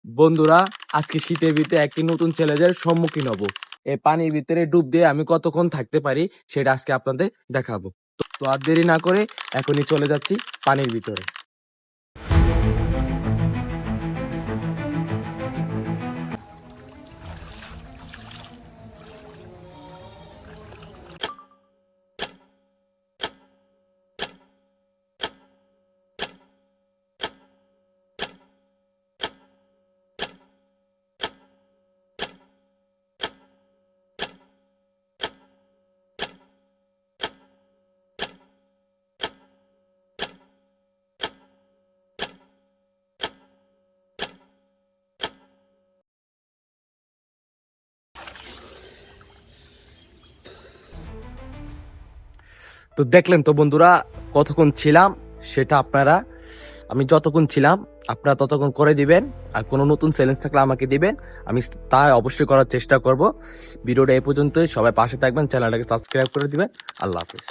বন্ধুরা, আজকে শীতের ভিতরে একটি নতুন চ্যালেঞ্জের সম্মুখীন হব। এই পানির ভিতরে ডুব দিয়ে আমি কতক্ষণ থাকতে পারি সেটা আজকে আপনাদের দেখাবো। তো আর দেরি না করে এখনই চলে যাচ্ছি পানির ভিতরে। তো দেখলেন তো বন্ধুরা কতক্ষণ ছিলাম সেটা আমি যতক্ষণ ছিলাম আপনারা ততক্ষণ করে দিবেন। আর কোনো নতুন চ্যালেঞ্জ থাকলে আমাকে দিবেন, আমি তা অবশ্যই করার চেষ্টা করব। ভিডিওটা এই পর্যন্তই, সবাই পাশে থাকবেন, চ্যানেলটাকে সাবস্ক্রাইব করে দিবেন। আল্লাহ হাফিজ।